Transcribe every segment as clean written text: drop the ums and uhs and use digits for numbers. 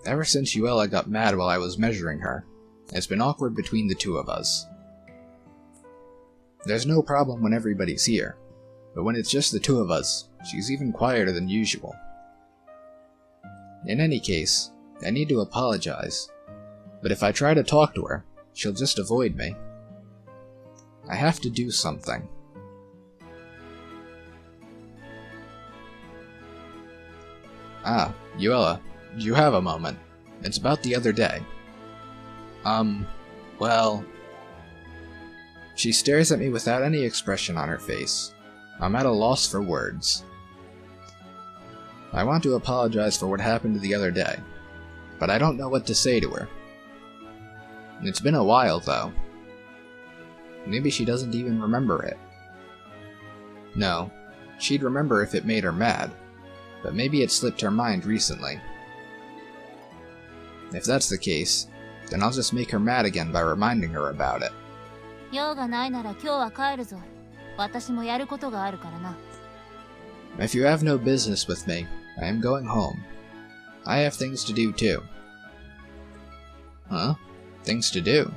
Ever since Yuela got mad while I was measuring her, it's been awkward between the two of us. There's no problem when everybody's here, but when it's just the two of us, she's even quieter than usual. In any case, I need to apologize, but if I try to talk to her, she'll just avoid me. I have to do something. Ah, Yuela, do you have a moment? It's about the other day. Well... She stares at me without any expression on her face. I'm at a loss for words. I want to apologize for what happened the other day, but I don't know what to say to her. It's been a while, though. Maybe she doesn't even remember it. No, she'd remember if it made her mad, but maybe it slipped her mind recently. If that's the case, then I'll just make her mad again by reminding her about it. If you have no business with me, I am going home. I have things to do too. Huh? Things to do?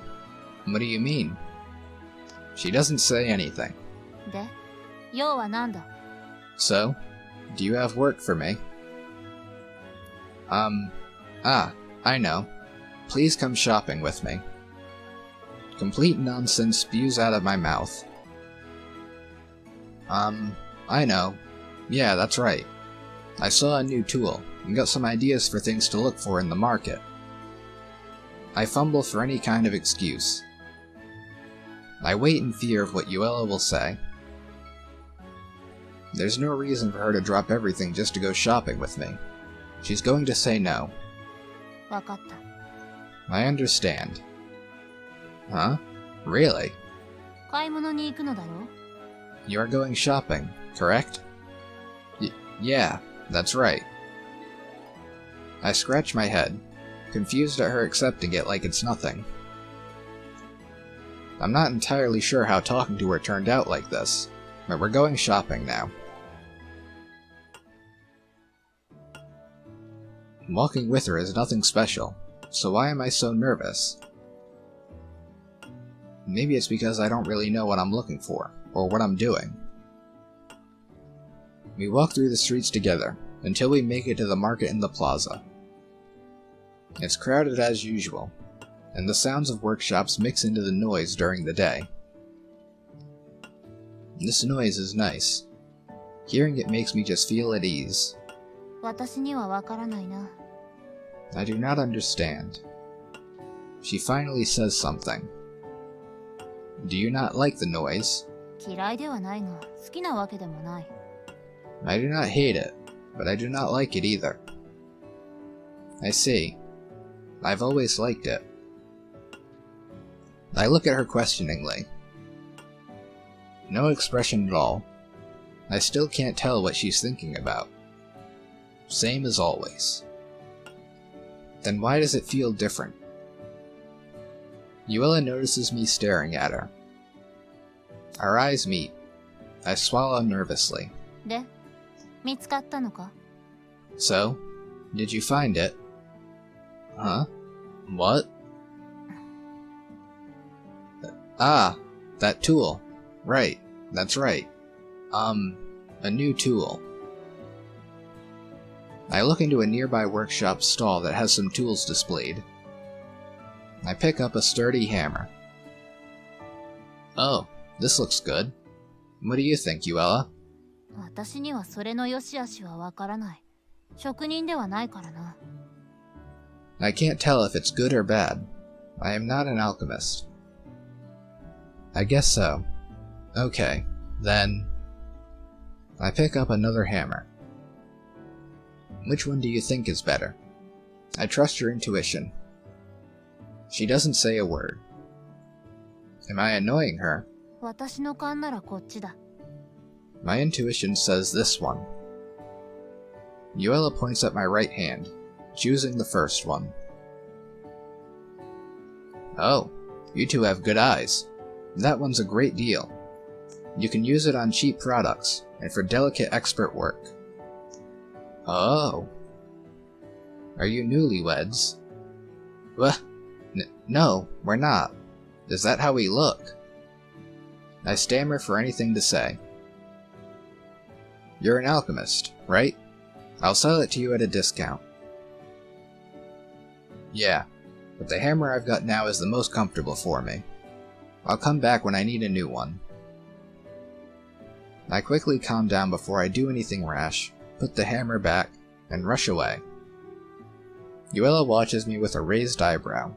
What do you mean? She doesn't say anything. So, do you have work for me? I know. Please come shopping with me. Complete nonsense spews out of my mouth. I know. Yeah, that's right. I saw a new tool, and got some ideas for things to look for in the market. I fumble for any kind of excuse. I wait in fear of what Yuela will say. There's no reason for her to drop everything just to go shopping with me. She's going to say no. I understand. Huh? Really? You are going shopping, correct? Yeah, that's right. I scratch my head, confused at her accepting it like it's nothing. I'm not entirely sure how talking to her turned out like this, but we're going shopping now. Walking with her is nothing special, so why am I so nervous? Maybe it's because I don't really know what I'm looking for, or what I'm doing. We walk through the streets together, until we make it to the market in the plaza. It's crowded as usual, and the sounds of workshops mix into the noise during the day. This noise is nice. Hearing it makes me just feel at ease. I do not understand. She finally says something. Do you not like the noise? I do not hate it, but I do not like it either. I see. I've always liked it. I look at her questioningly. No expression at all. I still can't tell what she's thinking about. Same as always. Then why does it feel different? Yuela notices me staring at her. Our eyes meet. I swallow nervously. So, did you find it? Huh? What? Ah, that tool. Right, that's right. A new tool. I look into a nearby workshop stall that has some tools displayed. I pick up a sturdy hammer. Oh, this looks good. What do you think, Yuela? I can't tell if it's good or bad. I am not an alchemist. I guess so. Okay, then... I pick up another hammer. Which one do you think is better? I trust your intuition. She doesn't say a word. Am I annoying her? My intuition says this one. Yuela points at my right hand, choosing the first one. Oh, you two have good eyes. That one's a great deal. You can use it on cheap products, and for delicate expert work. Oh. Are you newlyweds? What? No, we're not. Is that how we look? I stammer for anything to say. You're an alchemist, right? I'll sell it to you at a discount. Yeah, but the hammer I've got now is the most comfortable for me. I'll come back when I need a new one. I quickly calm down before I do anything rash, put the hammer back, and rush away. Yuela watches me with a raised eyebrow.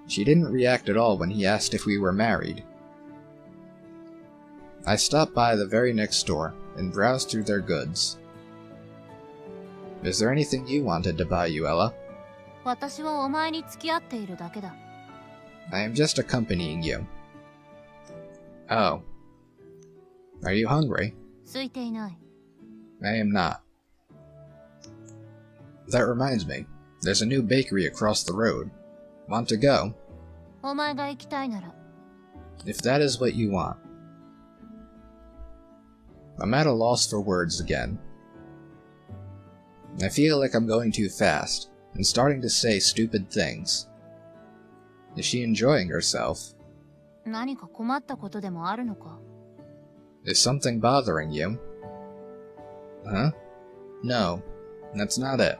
She didn't react at all when he asked if we were married. I stopped by the very next door and browsed through their goods. Is there anything you wanted to buy, Yuela? I am just accompanying you. Oh. Are you hungry? I am not. That reminds me, there's a new bakery across the road. Want to go? If that is what you want. I'm at a loss for words again. I feel like I'm going too fast, and starting to say stupid things. Is she enjoying herself? Is something bothering you? Huh? No, that's not it.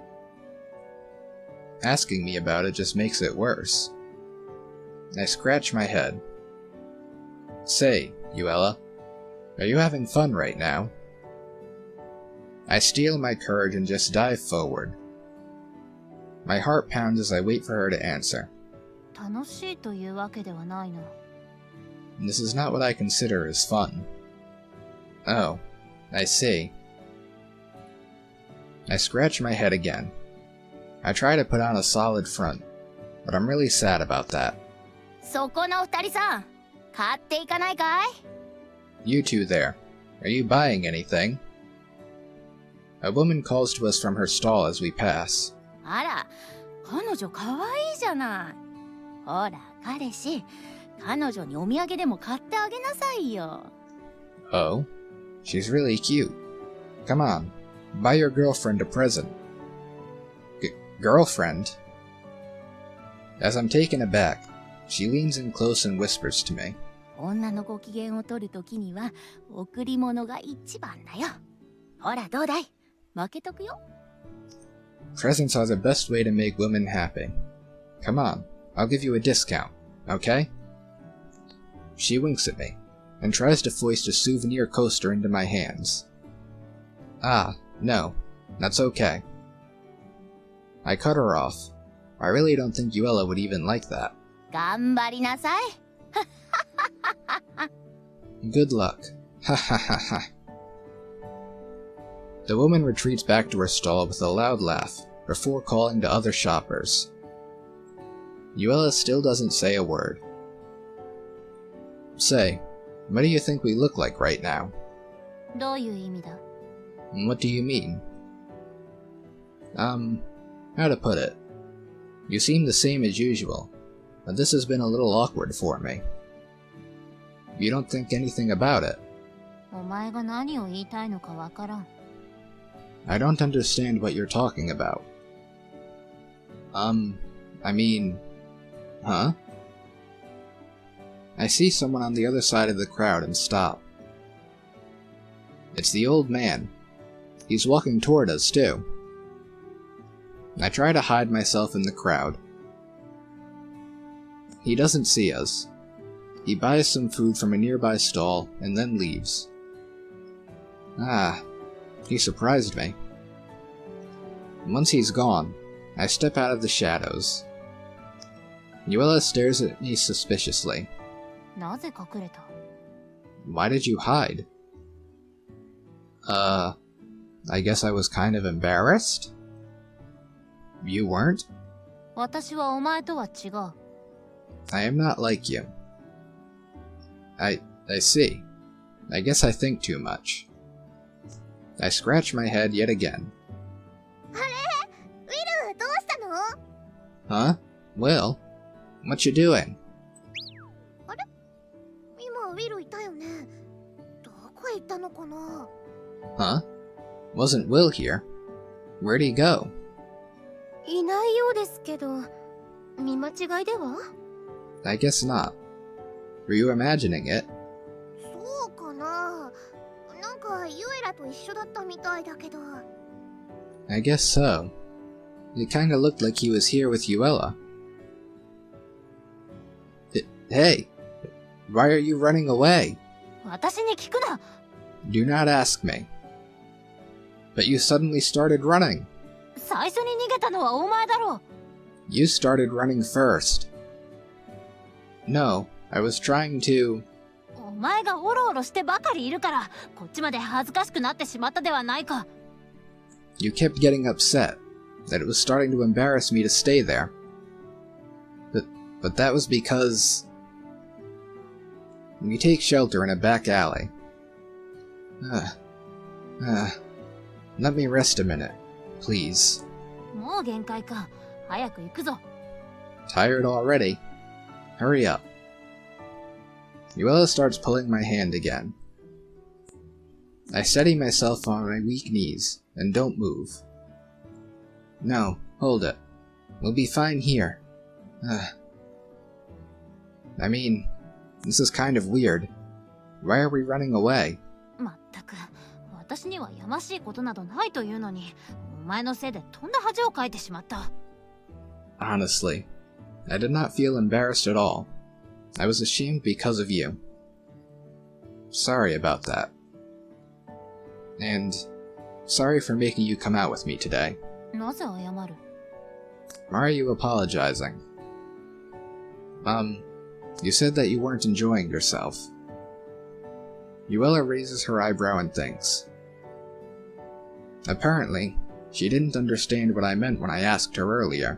Asking me about it just makes it worse. I scratch my head. Say, Yuela, are you having fun right now? I steel my courage and just dive forward. My heart pounds as I wait for her to answer. This is not what I consider as fun. Oh, I see. I scratch my head again. I try to put on a solid front, but I'm really sad about that. You two there, are you buying anything? A woman calls to us from her stall as we pass. Oh, she's really cute. Come on, buy your girlfriend a present. Girlfriend? As I'm taken aback, she leans in close and whispers to me. Presents are the best way to make women happy. Come on, I'll give you a discount, okay? She winks at me, and tries to foist a souvenir coaster into my hands. Ah, no, that's okay. I cut her off. I really don't think Yuela would even like that. Good luck. Ha ha ha ha. The woman retreats back to her stall with a loud laugh, before calling to other shoppers. Yuela still doesn't say a word. Say, what do you think we look like right now? What do you mean? How to put it? You seem the same as usual, but this has been a little awkward for me. You don't think anything about it. I don't understand what you're talking about. I mean... Huh? I see someone on the other side of the crowd and stop. It's the old man. He's walking toward us, too. I try to hide myself in the crowd. He doesn't see us. He buys some food from a nearby stall and then leaves. Ah, he surprised me. Once he's gone, I step out of the shadows. Yuela stares at me suspiciously. Why did you hide? I guess I was kind of embarrassed? You weren't? I am not like you. I see. I guess I think too much. I scratch my head yet again. Huh? Will? What you doing? Huh? Wasn't Will here? Where'd he go? いないようですけど、見間違いでは？ I guess not. Were you imagining it? そうかな。なんかユエラと一緒だったみたいだけど。I guess so. It kinda looked like he was here with Yuela. Hey! Why are you running away? 私に聞くな。 Do not ask me. But you suddenly started running. 最初に逃げたのはお前だろう。 You started running first. No, I was trying to... お前がオロオロしてばかりいるから、こっちまで恥ずかしくなってしまったではないか。 You kept getting upset, that it was starting to embarrass me to stay there. But that was because... We take shelter in a back alley. Let me rest a minute, please. もう限界か。早く行くぞ。 Tired already? Hurry up. Yuela starts pulling my hand again. I steady myself on my weak knees, and don't move. No, hold it. We'll be fine here. I mean, this is kind of weird. Why are we running away? まったく、私にはやましいことなどないというのに、お前のせいでとんだ恥をかいてしまった。 Honestly, I did not feel embarrassed at all. I was ashamed because of you. Sorry about that. And sorry for making you come out with me today. なぜ謝る? Why are you apologizing? You said that you weren't enjoying yourself. Yuela raises her eyebrow and thinks. Apparently, she didn't understand what I meant when I asked her earlier.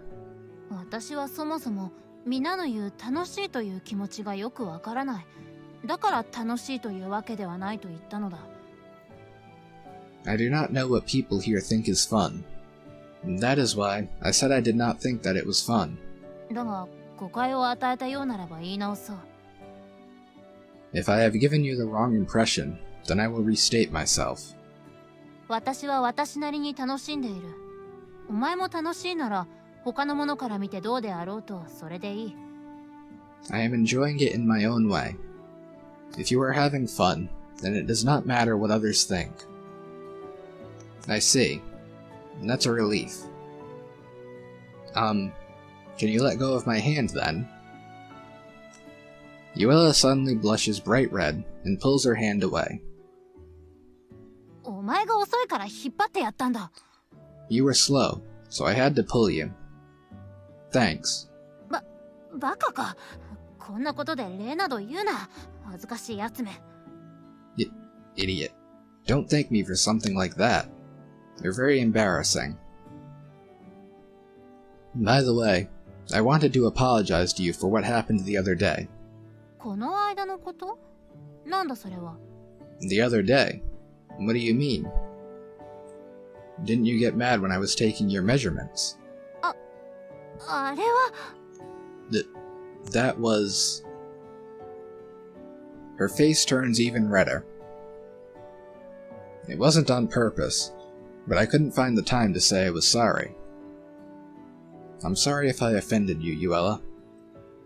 私はそもそも皆の言う楽しいという気持ちがよくわからない。だから楽しいというわけではないと言ったのだ。 I do not know what people here think is fun. That is why I said I did not think that it was fun. だが誤解を与えたようならば言い直そう。 If I have given you the wrong impression, then I will restate myself. 私は私なりに楽しんでいる。お前も楽しいなら他の者から見てどうであろうとそれでいい。 I am enjoying it in my own way. If you are having fun, then it does not matter what others think. I see. That's a relief. Can you let go of my hand then? Yuela suddenly blushes bright red and pulls her hand away. お前が遅いから引っ張ってやったんだ。 You were slow, so I had to pull you. Thanks. バカか。こんなことで礼など言うな。恥ずかしいやつめ。Idiot. Don't thank me for something like that. You're very embarrassing. By the way, I wanted to apologize to you for what happened the other day. この間のこと？なんだそれは。 The other day? What do you mean? Didn't you get mad when I was taking your measurements? あれは。That was... Her face turns even redder. It wasn't on purpose, but I couldn't find the time to say I was sorry. I'm sorry if I offended you, Yuela.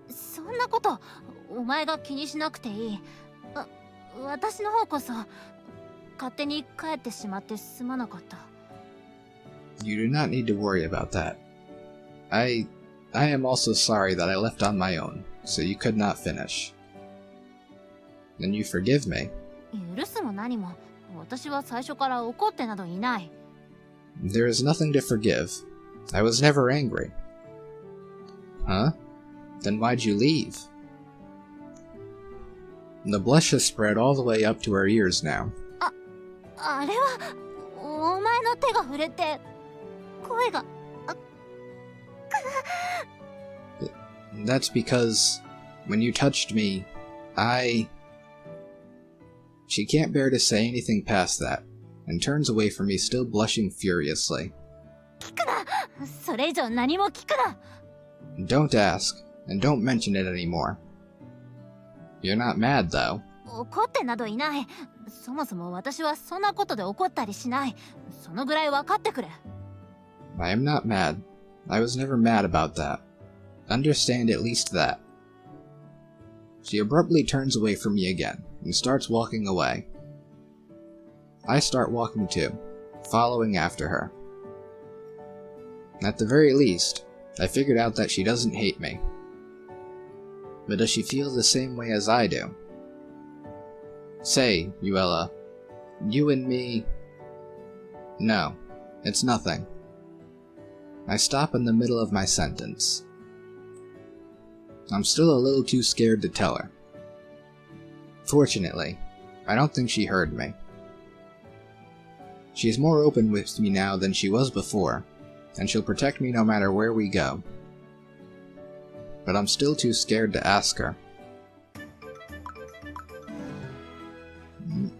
そんなことお前が気にしなくていい。私の方こそ勝手に帰ってしまってすまなかった。 You do not need to worry about that. I am also sorry that I left on my own, so you could not finish. Then you forgive me. 許すも何も私は最初から怒ってなどいない。 There is nothing to forgive. I was never angry. Huh? Then why'd you leave? The blush has spread all the way up to her ears now. あれはお前の手が触れて声が。 That's because when you touched me, She can't bear to say anything past that, and turns away from me, still blushing furiously. 聞くな。それ以上何も聞くな。 Don't ask, and don't mention it anymore. You're not mad, though. 怒ってなどいない。そもそも私はそんなことで怒ったりしない。そのぐらい分かってくれ。 I am not mad. I was never mad about that. Understand at least that. She abruptly turns away from me again and starts walking away. I start walking too, following after her. At the very least, I figured out that she doesn't hate me. But does she feel the same way as I do? Say, Yuela, you and me... No, it's nothing. I stop in the middle of my sentence. I'm still a little too scared to tell her. Fortunately, I don't think she heard me. She's more open with me now than she was before, and she'll protect me no matter where we go. But I'm still too scared to ask her.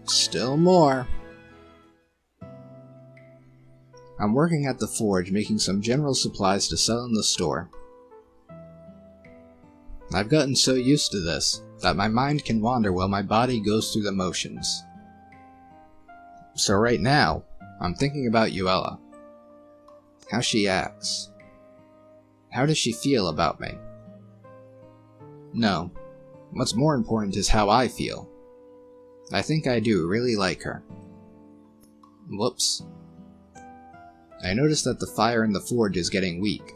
Still more. I'm working at the forge making some general supplies to sell in the store. I've gotten so used to this that my mind can wander while my body goes through the motions. So right now, I'm thinking about Yuela. How she acts. How does she feel about me? No, what's more important is how I feel. I think I do really like her. Whoops. I noticed that the fire in the forge is getting weak.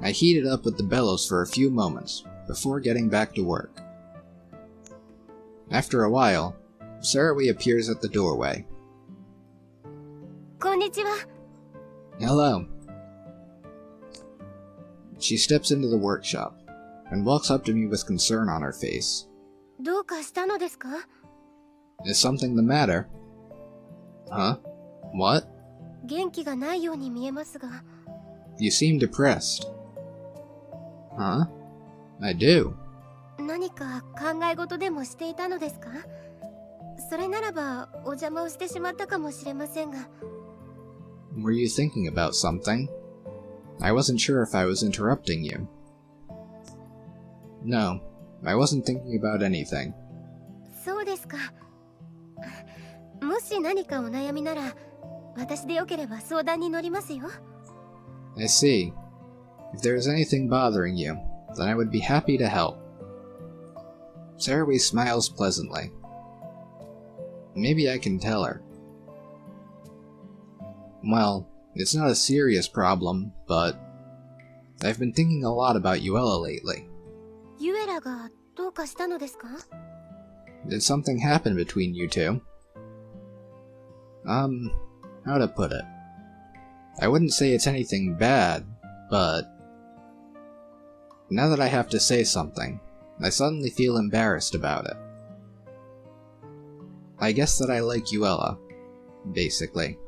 I heat it up with the bellows for a few moments, before getting back to work. After a while, Sarah appears at the doorway. Konnichiwa. Hello. She steps into the workshop, and walks up to me with concern on her face. どうかしたのですか? Is something the matter? Huh? What? 元気がないように見えますが。You seem depressed. Huh? I do. 何か考え事でもしていたのですか? それならばお邪魔をしてしまったかもしれませんが。Were you thinking about something? I wasn't sure if I was interrupting you. No, I wasn't thinking about anything. そうですか。もし何かお悩みなら、私でよければ相談に乗りますよ。I see. If there is anything bothering you, then I would be happy to help. Sarah smiles pleasantly. Maybe I can tell her. Well, it's not a serious problem, but I've been thinking a lot about Yuela lately. ユエラがどうかしたのですか? Did something happen between you two? How to put it? I wouldn't say it's anything bad, but now that I have to say something, I suddenly feel embarrassed about it. I guess that I like Yuela, basically.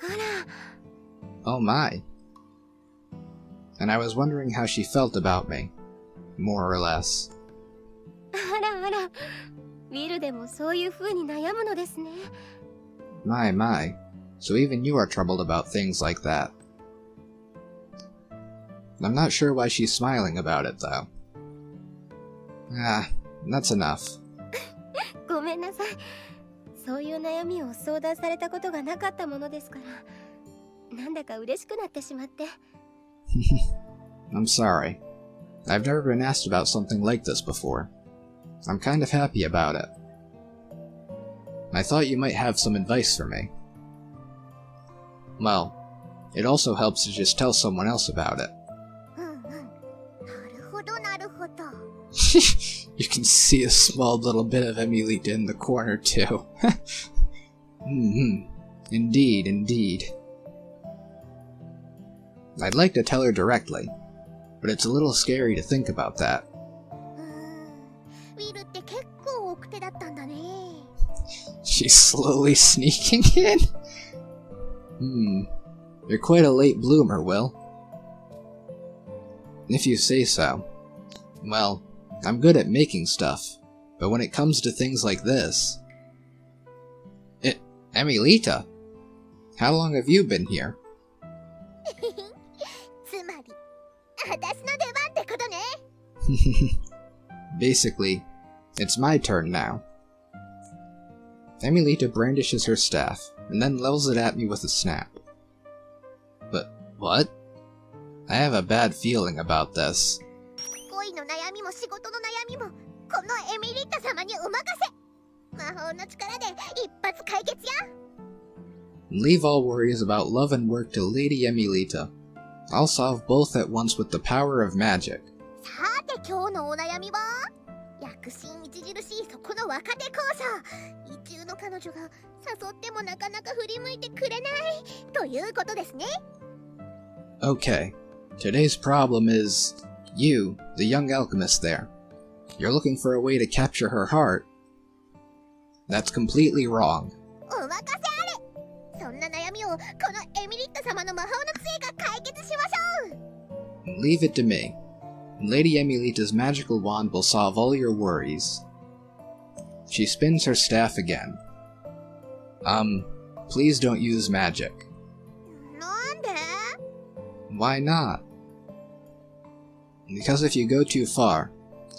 あら。 Oh my. And I was wondering how she felt about me, more or less. あらあら。ウィルでもそういう風に悩むのですね。My. So even you are troubled about things like that. I'm not sure why she's smiling about it, though. That's enough. ごめんなさい。そういう悩みを相談されたことがなかったものですから、なんだか嬉しくなってしまって。I'm sorry. I've never been asked about something like this before. I'm kind of happy about it. I thought you might have some advice for me. Well, it also helps to just tell someone else about it. なるほどなるほど。You can see a small little bit of Emilita in the corner, too. Indeed. I'd like to tell her directly, but it's a little scary to think about that. ウィルって結構奥手だったんだね。 She's slowly sneaking in? You're quite a late bloomer, Will. If you say so. Well, I'm good at making stuff, but when it comes to things like this... Emilita? How long have you been here? つまり、私の出番ってことね。Basically, it's my turn now. Emilita brandishes her staff and then levels it at me with a snap. But what? I have a bad feeling about this. 恋の悩みも仕事の悩みもこのエミリッタ様にお任せ。魔法の力で一発解決や。Leave all worries about love and work to Lady Emilita. I'll solve both at once with the power of magic. さて今日のお悩みは躍進著しいそこの若手校舎一中の彼女が誘ってもなかなか振り向いてくれないということですね。 Okay, today's problem is you, the young alchemist there. You're looking for a way to capture her heart. That's completely wrong. お任せあれ。そんな悩みをこのエミリッタ様の魔法の杖が解決しましょう。 Leave it to me. Lady Emilita's magical wand will solve all your worries. She spins her staff again. Please don't use magic. なんで？ Why not? Because if you go too far,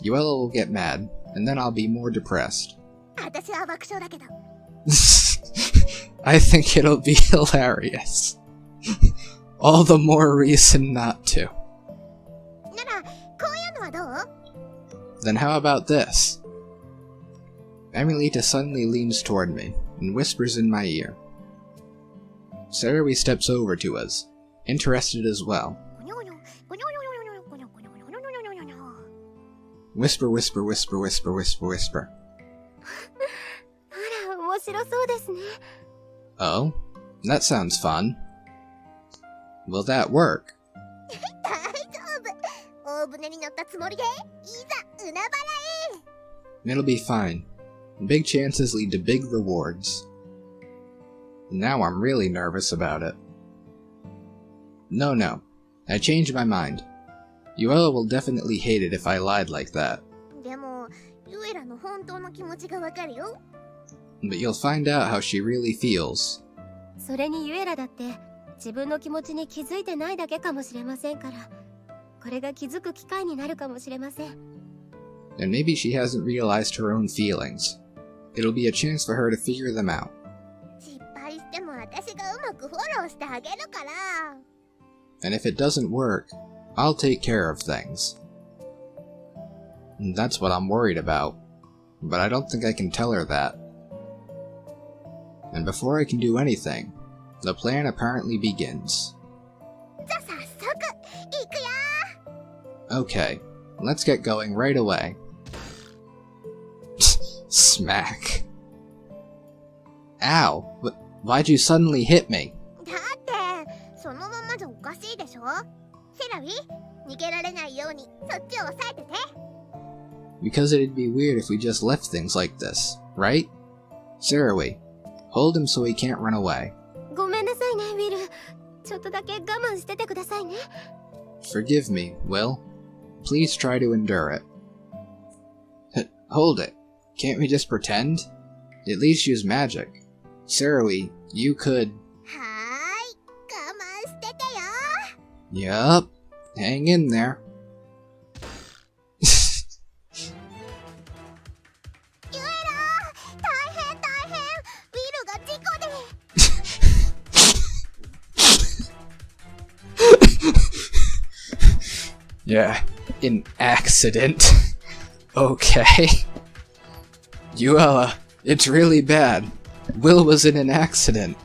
Yuela will get mad, and then I'll be more depressed. 私は爆笑だけど。I think it'll be hilarious. All the more reason not to. なら、こういうのはどう？ Then how about this? Emilita suddenly leans toward me and whispers in my ear. Sarui steps over to us, interested as well. Whisper, whisper, whisper, whisper, whisper, whisper. あら、面白そうですね。 Oh? That sounds fun. Will that work? 大丈夫。大船に乗ったつもりで、いざ海原へ。 It'll be fine. Big chances lead to big rewards. Now I'm really nervous about it. No, I changed my mind. Yuela will definitely hate it if I lied like that. でも、ユエラの本当の気持ちがわかるよ。 But you'll find out how she really feels. それにユエラだって自分の気持ちに気づいてないだけかもしれませんから、これが気づく機会になるかもしれません。 And maybe she hasn't realized her own feelings. It'll be a chance for her to figure them out. 失敗しても私がうまくフォローしてあげるから。 And if it doesn't work, I'll take care of things. And that's what I'm worried about. But I don't think I can tell her that. And before I can do anything, the plan apparently begins. じゃあ早速、行くよ。 Okay, let's get going right away. Smack. Ow! Why'd you suddenly hit me? だってそのままじゃおかしいでしょ。セラビ、逃げられないようにそっちを押さえてて。 Because it'd be weird if we just left things like this, right? Sarui, hold him so he can't run away. ごめんなさいね、ウィル。ちょっとだけ我慢しててくださいね。 Forgive me, Will. Please try to endure it. Hold it. Can't we just pretend? At least use magic. Sarui, you could... はーい、我慢しててよ。 Yup. Hang in there. ユエラ、大変ウィルが事故で。 Yeah, an accident. Okay. Yuela, it's really bad. Will was in an accident.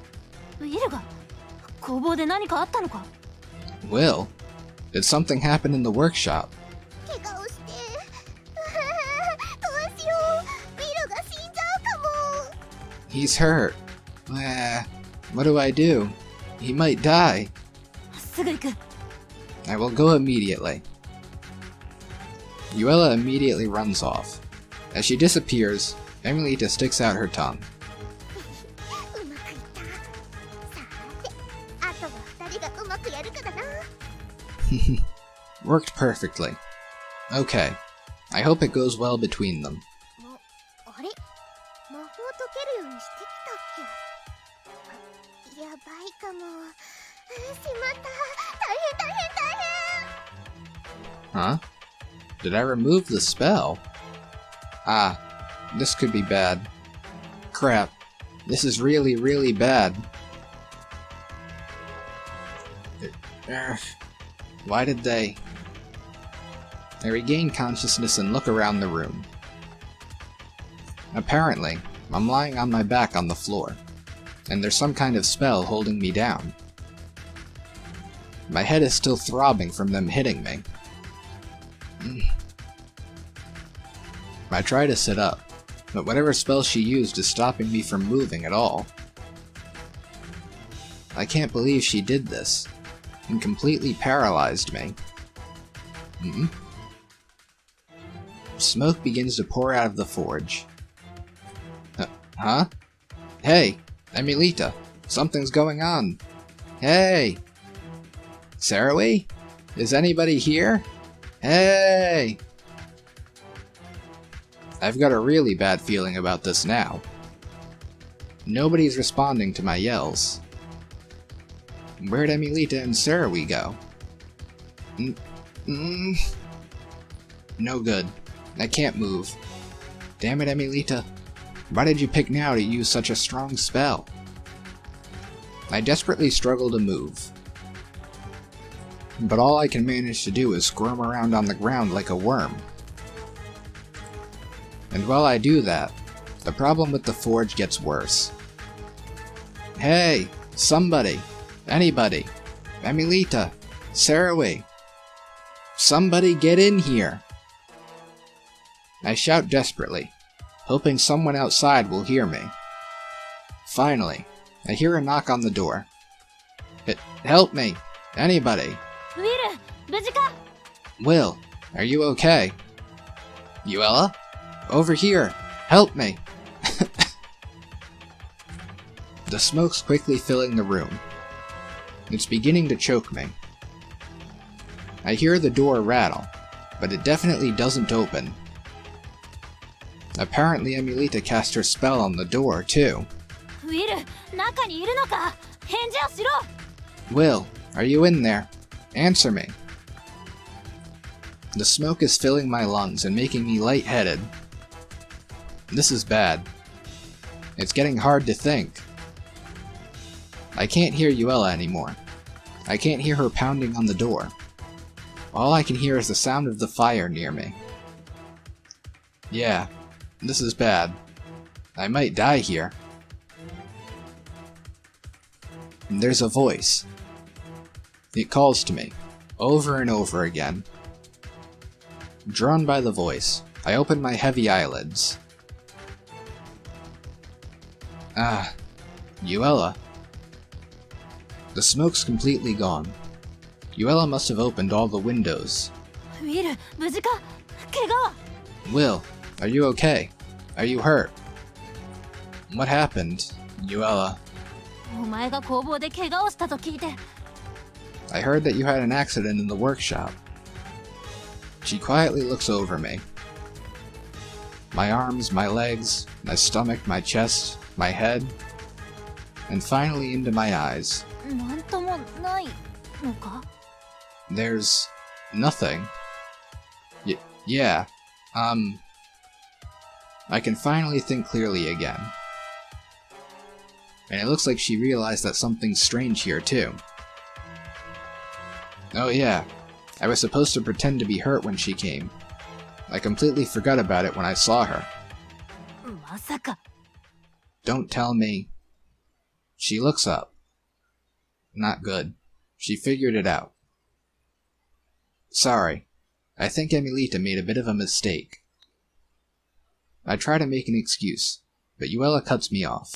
ウィルが工房で何かあったのか。 Will? Did something happen in the workshop? 怪我をして、どうしよう。ウィルが死んじゃうかも。 He's hurt. What do I do? He might die. すぐ行く。 I will go immediately. Yuela immediately runs off. As she disappears, Emilita sticks out her tongue. うまくいった。さて、あとは二人がうまくやるかだな。 Worked perfectly. Okay. I hope it goes well between them. あれ、魔法解けるようにしてきたっけ。やばいかも。しまった。大変。 Huh? Did I remove the spell? Ah, this could be bad. Crap. This is really, really bad. Why did they... I regain consciousness and look around the room. Apparently, I'm lying on my back on the floor, and there's some kind of spell holding me down. My head is still throbbing from them hitting me. I try to sit up, but whatever spell she used is stopping me from moving at all. I can't believe she did this, and completely paralyzed me. Smoke begins to pour out of the forge. Huh? Hey, Emilita, something's going on. Hey! Sarawi? Is anybody here? Hey! I've got a really bad feeling about this now. Nobody's responding to my yells. Where'd Emilita and Sarawi go? No good. I can't move. Damn it, Emilita. Why did you pick now to use such a strong spell? I desperately struggle to move. But all I can manage to do is squirm around on the ground like a worm. And while I do that, the problem with the forge gets worse. Hey! Somebody! Anybody! Emilita! Sarawi! Somebody get in here! I shout desperately, hoping someone outside will hear me. Finally, I hear a knock on the door. Help me! Anybody! Will, are you okay? Yuela? Over here! Help me! The smoke's quickly filling the room. It's beginning to choke me. I hear the door rattle, but it definitely doesn't open. Apparently Emilita cast her spell on the door, too. Will, are you in there? Answer me. The smoke is filling my lungs and making me lightheaded. This is bad. It's getting hard to think. I can't hear Yuela anymore. I can't hear her pounding on the door. All I can hear is the sound of the fire near me. Yeah, this is bad. I might die here. There's a voice. It calls to me, over and over again. Drawn by the voice, I open my heavy eyelids. Ah, Yuela. The smoke's completely gone. Yuela must have opened all the windows. Will, are you okay? Are you hurt? What happened, Yuela? I heard that you had an accident in the workshop. She quietly looks over me. My arms, my legs, my stomach, my chest, my head, and finally into my eyes. There's nothing. Yeah, I can finally think clearly again. And it looks like she realized that something's strange here, too. Oh yeah, I was supposed to pretend to be hurt when she came. I completely forgot about it when I saw her. Don't tell me. She looks up. Not good. She figured it out. Sorry. I think Emilita made a bit of a mistake. I try to make an excuse, but Yuela cuts me off.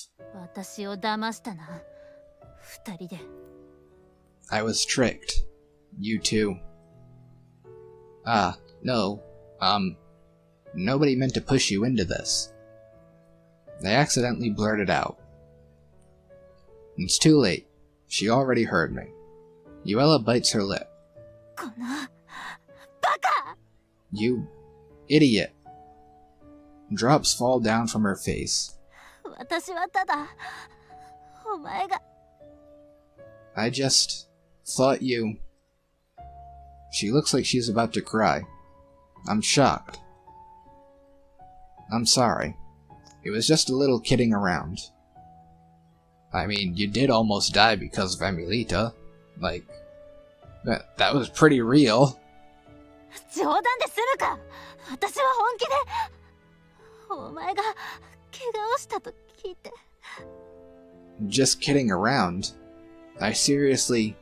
I was tricked. You too. No. Nobody meant to push you into this. I accidentally blurted out. It's too late. She already heard me. Yuela bites her lip. You idiot. Drops fall down from her face. I just thought you... She looks like she's about to cry. I'm shocked. I'm sorry. It was just a little kidding around. I mean, you did almost die because of Emilita. Like, that was pretty real. 冗談で済むか。私は本気で。お前が怪我をしたと聞いて。Just kidding around. I seriously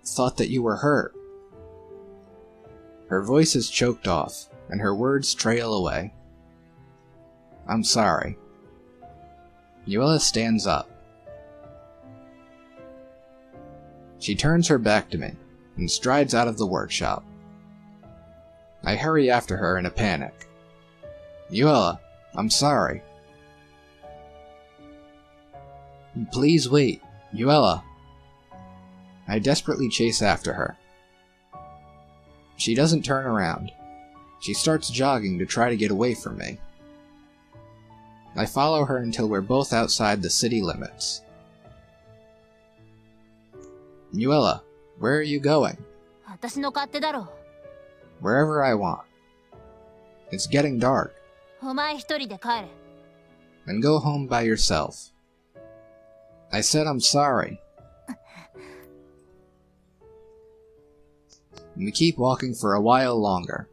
thought that you were hurt. Her voice is choked off, and her words trail away. I'm sorry. Yuela stands up. She turns her back to me, and strides out of the workshop. I hurry after her in a panic. Yuela, I'm sorry. Please wait, Yuela. I desperately chase after her. She doesn't turn around. She starts jogging to try to get away from me. I follow her until we're both outside the city limits. Yuela, where are you going? 私の勝手だろ。Wherever I want. It's getting dark. お前一人で帰れ。Then go home by yourself. I said I'm sorry. We keep walking for a while longer.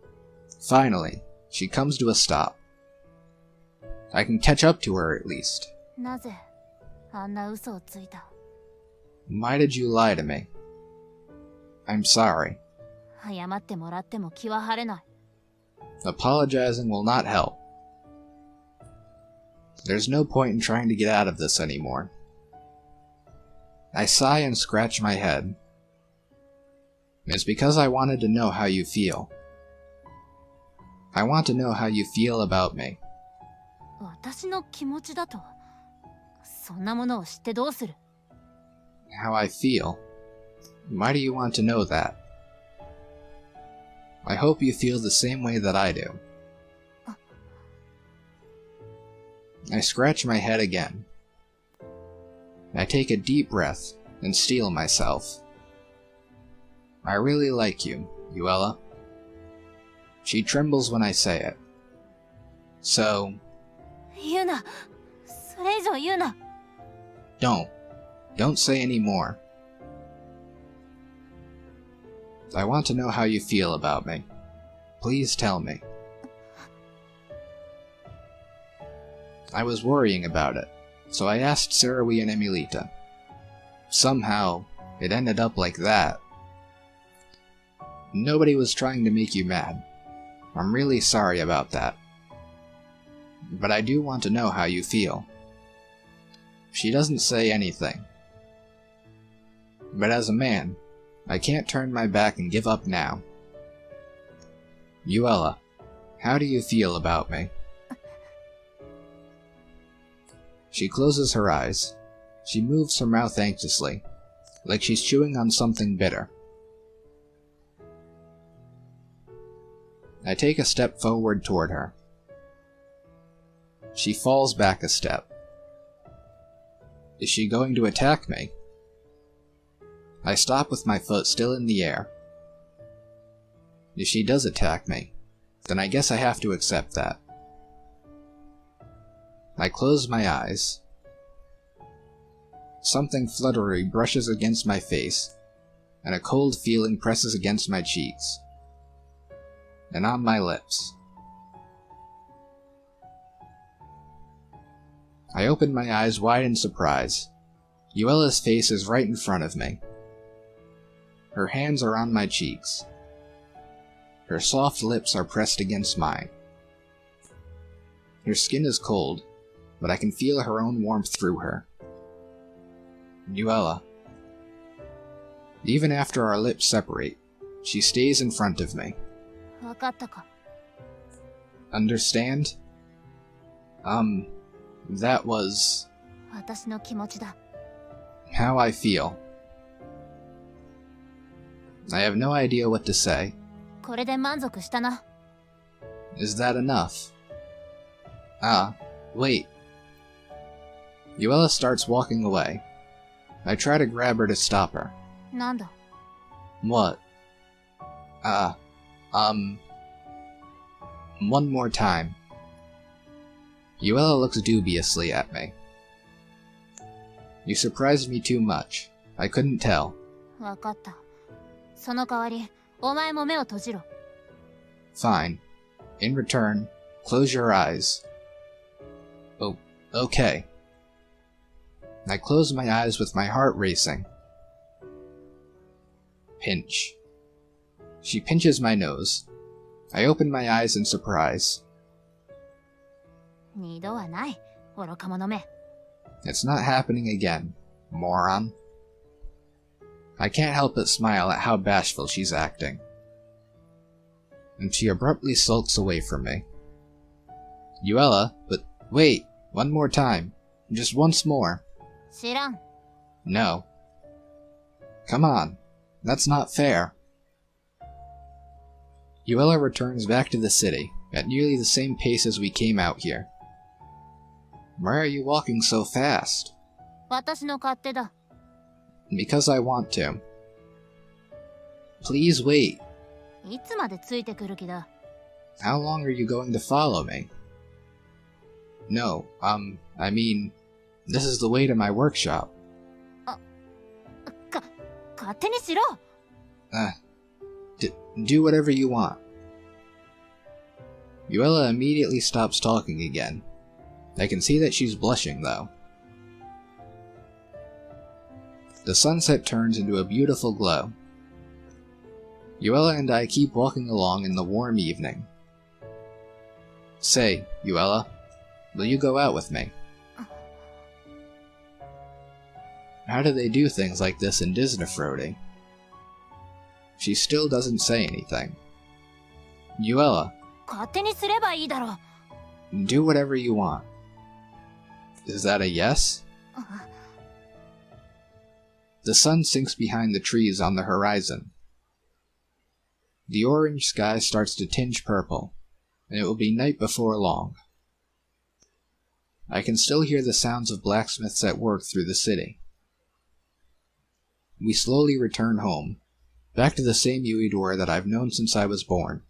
Finally, she comes to a stop. I can catch up to her at least. なぜあんな嘘をついた。 Why did you lie to me? I'm sorry. 謝ってもらっても気は晴れない。 Apologizing will not help. There's no point in trying to get out of this anymore. I sigh and scratch my head. It's because I wanted to know how you feel. I want to know how you feel about me. 私の気持ちだと。そんなものを知ってどうする。 How I feel? Why do you want to know that? I hope you feel the same way that I do. I scratch my head again. I take a deep breath and steel myself. I really like you, Yuela. She trembles when I say it. So... 言うな。それ以上言うな。 Don't say any more. I want to know how you feel about me. Please tell me. I was worrying about it, so I asked Sarui and Emilita. Somehow, it ended up like that. Nobody was trying to make you mad. I'm really sorry about that. But I do want to know how you feel. She doesn't say anything. But as a man, I can't turn my back and give up now. Yuela, how do you feel about me? She closes her eyes. She moves her mouth anxiously, like she's chewing on something bitter. I take a step forward toward her. She falls back a step. Is she going to attack me? I stop with my foot still in the air. If she does attack me, then I guess I have to accept that. I close my eyes. Something fluttery brushes against my face, and a cold feeling presses against my cheeks, and on my lips. I open my eyes wide in surprise. Yuela's face is right in front of me. Her hands are on my cheeks. Her soft lips are pressed against mine. Her skin is cold, but I can feel her own warmth through her. Yuela. Even after our lips separate, she stays in front of me. わかったか。 Understand? That was 私の気持ちだ。 how I feel. I have no idea what to say. これで満足したな。 Is that enough? Ah, wait. Yuela starts walking away. I try to grab her to stop her. なんだ。 What? One more time. Yuela looks dubiously at me. You surprised me too much. I couldn't tell. わかった。その代わり、お前も目を閉じろ。Fine. In return, close your eyes. Oh, okay. I close my eyes with my heart racing. Pinch. She pinches my nose. I open my eyes in surprise. 二度はない、愚か者め。It's not happening again, moron. I can't help but smile at how bashful she's acting. And she abruptly sulks away from me. Yuela, but wait, one more time. Just once more. 知らん。No. Come on. That's not fair. Yuela returns back to the city, at nearly the same pace as we came out here. Why are you walking so fast? 私の勝手だ。Because I want to. Please wait. いつまでついてくる気だ。How long are you going to follow me? No, I mean, this is the way to my workshop. 勝手にしろ。Do whatever you want. Yuela immediately stops talking again. I can see that she's blushing, though. The sunset turns into a beautiful glow. Yuela and I keep walking along in the warm evening. Say, Yuela, will you go out with me? How do they do things like this in Disneyfrodi? She still doesn't say anything. Yuela, 勝手にすればいいだろう。do whatever you want. Is that a yes? The sun sinks behind the trees on the horizon. The orange sky starts to tinge purple, and it will be night before long. I can still hear the sounds of blacksmiths at work through the city. We slowly return home, back to the same Yuidora that I've known since I was born.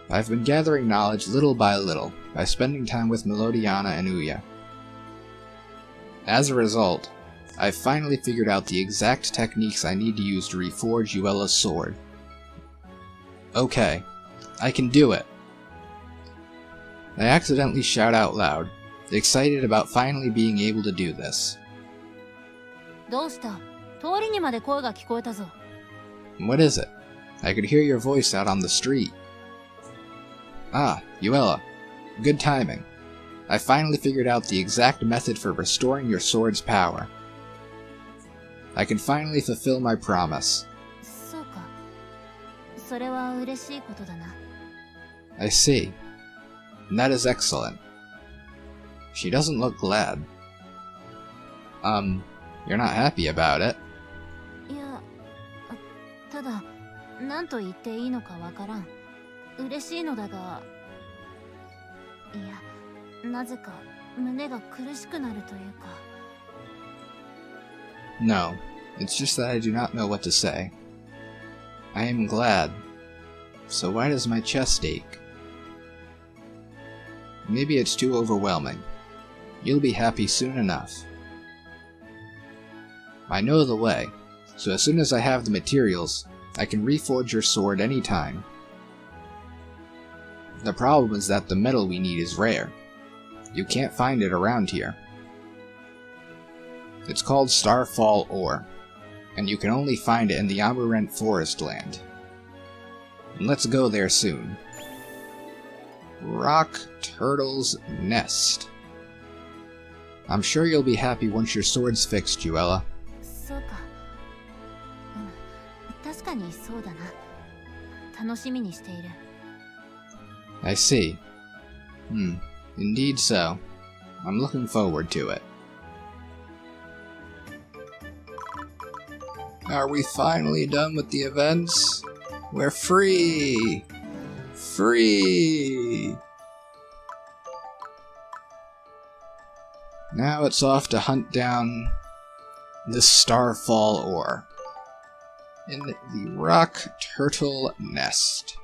I've been gathering knowledge little by little by spending time with Melodiana and Uya. As a result, I've finally figured out the exact techniques I need to use to reforge Yuela's sword. Okay, I can do it! I accidentally shout out loud, excited about finally being able to do this. どうした？通りにまで声が聞こえたぞ。What is it? I could hear your voice out on the street. Ah, Yuela. Good timing. I finally figured out the exact method for restoring your sword's power. I can finally fulfill my promise. そうか。それは嬉しいことだな。I see. And that is excellent. She doesn't look glad. You're not happy about it. いや、ただ、何と言っていいのかわからん。嬉しいのだが、いや、なぜか胸が苦しくなるというか。No, it's just that I do not know what to say. I am glad. So why does my chest ache? Maybe it's too overwhelming. You'll be happy soon enough. I know the way, so as soon as I have the materials, I can reforge your sword anytime. The problem is that the metal we need is rare. You can't find it around here. It's called Starfall Ore, and you can only find it in the Amarant Forest Land. And let's go there soon. Rock Turtle's Nest. I'm sure you'll be happy once your sword's fixed, Yuela. そうか。確かにそうだな。楽しみにしている。I see. Indeed so. I'm looking forward to it. Are we finally done with the events? We're free! Free! Now it's off to hunt down the Starfall Ore in the Rock Turtle Nest.